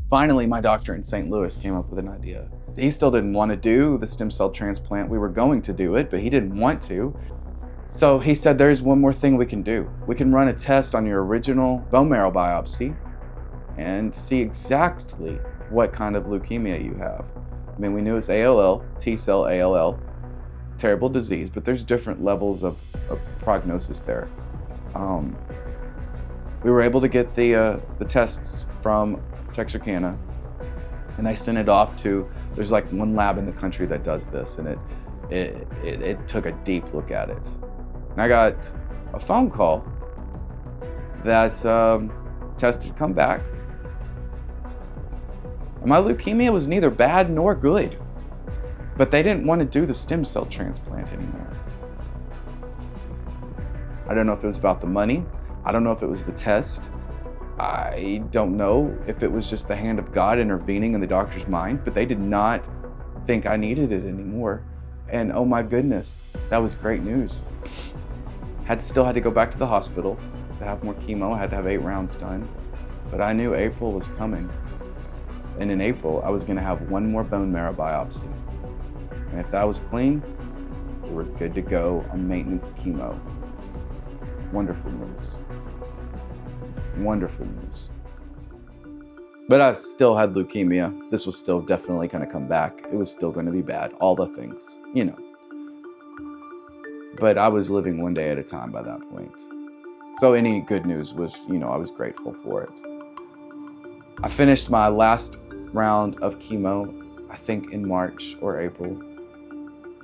Finally, my doctor in St. Louis came up with an idea. He still didn't want to do the stem cell transplant. We were going to do it, but he didn't want to. So he said, there's one more thing we can do. We can run a test on your original bone marrow biopsy and see exactly what kind of leukemia you have. I mean, we knew it's ALL, T-cell ALL, terrible disease, but there's different levels of prognosis there. We were able to get the tests from Texarkana, and I sent it off to, there's like one lab in the country that does this, and it took a deep look at it. And I got a phone call that test had come back, and my leukemia was neither bad nor good, but they didn't want to do the stem cell transplant anymore. I don't know if it was about the money. I don't know if it was the test. I don't know if it was just the hand of God intervening in the doctor's mind, but they did not think I needed it anymore. And oh my goodness, that was great news. Still had to go back to the hospital to have more chemo. I had to have 8 rounds done, but I knew April was coming. And in April, I was gonna have one more bone marrow biopsy. And if that was clean, we were good to go on maintenance chemo. Wonderful news. Wonderful news. But I still had leukemia. This was still definitely gonna come back. It was still gonna be bad, all the things, you know. But I was living one day at a time by that point. So any good news was, you know, I was grateful for it. I finished my last round of chemo, I think in March or April.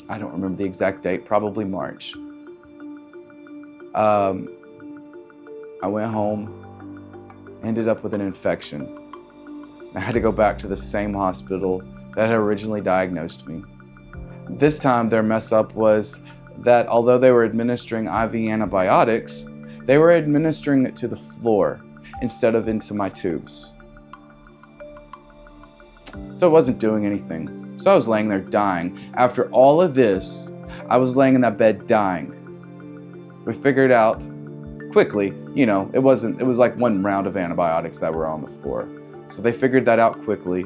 I don't remember the exact date, probably March. I went home, ended up with an infection. I had to go back to the same hospital that had originally diagnosed me. This time their mess up was that although they were administering IV antibiotics, they were administering it to the floor instead of into my tubes. So it wasn't doing anything. So I was laying there dying. After all of this, I was laying in that bed dying. We figured out quickly, you know, it was like one round of antibiotics that were on the floor. So they figured that out quickly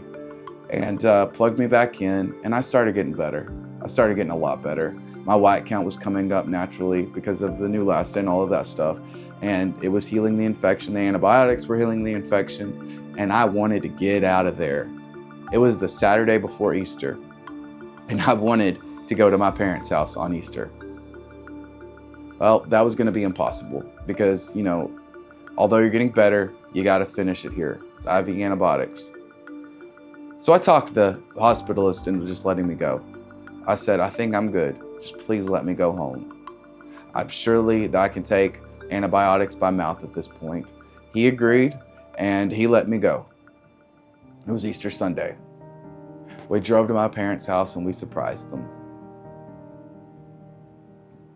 and plugged me back in, and I started getting better. I started getting a lot better. My white count was coming up naturally because of the Neulasta and all of that stuff. And it was healing the infection. The antibiotics were healing the infection, and I wanted to get out of there. It was the Saturday before Easter, and I wanted to go to my parents' house on Easter. Well, that was gonna be impossible because, you know, although you're getting better, you gotta finish it here. It's IV antibiotics. So I talked to the hospitalist into just letting me go. I said, I think I'm good. Just please let me go home. I'm surely that I can take antibiotics by mouth at this point. He agreed, and he let me go. It was Easter Sunday. We drove to my parents' house and we surprised them.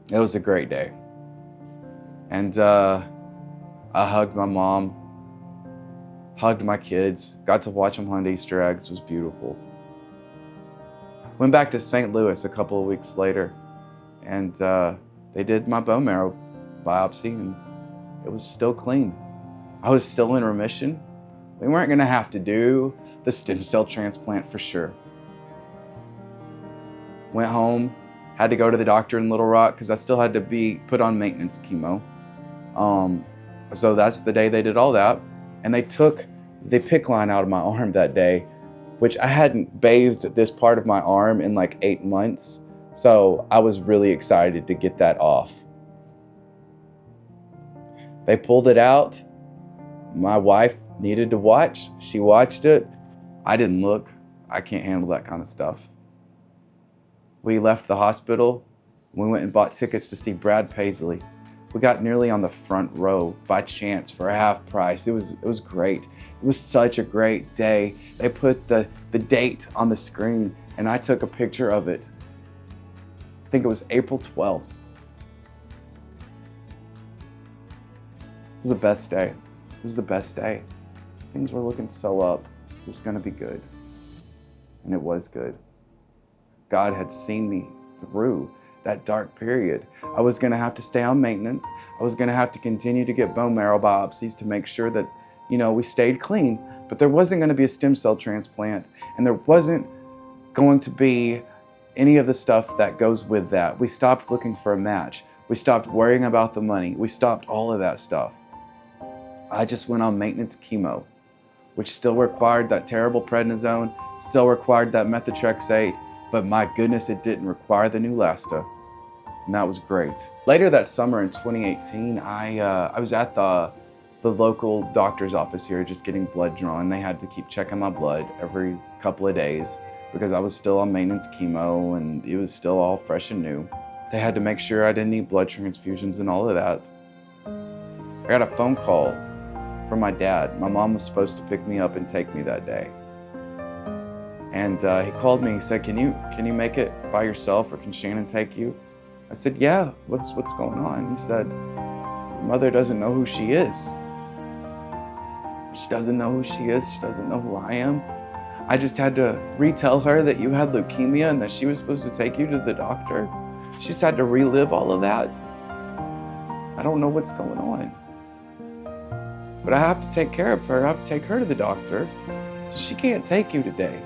It was a great day. And I hugged my mom, hugged my kids, got to watch them hunt Easter eggs. It was beautiful. Went back to St. Louis a couple of weeks later, and they did my bone marrow biopsy, and it was still clean. I was still in remission. We weren't gonna have to do the stem cell transplant for sure. Went home, had to go to the doctor in Little Rock because I still had to be put on maintenance chemo. So that's the day they did all that. And they took the PICC line out of my arm that day, which I hadn't bathed this part of my arm in like 8 months. So I was really excited to get that off. They pulled it out. My wife needed to watch. She watched it. I didn't look. I can't handle that kind of stuff. We left the hospital. We went and bought tickets to see Brad Paisley. We got nearly on the front row by chance for a half price. It was great. It was such a great day. They put the date on the screen and I took a picture of it. I think it was April 12th. It was the best day. It was the best day. Things were looking so up. It was gonna be good. And it was good. God had seen me through that dark period. I was gonna have to stay on maintenance. I was gonna have to continue to get bone marrow biopsies to make sure that, you know, we stayed clean, But there wasn't going to be a stem cell transplant, and there wasn't going to be any of the stuff that goes with that. We stopped looking for a match. We stopped worrying about the money. We stopped all of that stuff. I just went on maintenance chemo, which still required that terrible prednisone, still required that methotrexate, but my goodness, it didn't require the Neulasta, and that was great. Later that summer in 2018, I was at the local doctor's office here just getting blood drawn. They had to keep checking my blood every couple of days because I was still on maintenance chemo and it was still all fresh and new. They had to make sure I didn't need blood transfusions and all of that. I got a phone call from my dad. My mom was supposed to pick me up and take me that day. And he called me, he said, can you make it by yourself or can Shannon take you? I said, yeah, what's going on? He said, your mother doesn't know who she is. She doesn't know who she is, she doesn't know who I am. I just had to retell her that you had leukemia and that she was supposed to take you to the doctor. She's had to relive all of that. I don't know what's going on. But I have to take care of her. I have to take her to the doctor. So she can't take you today.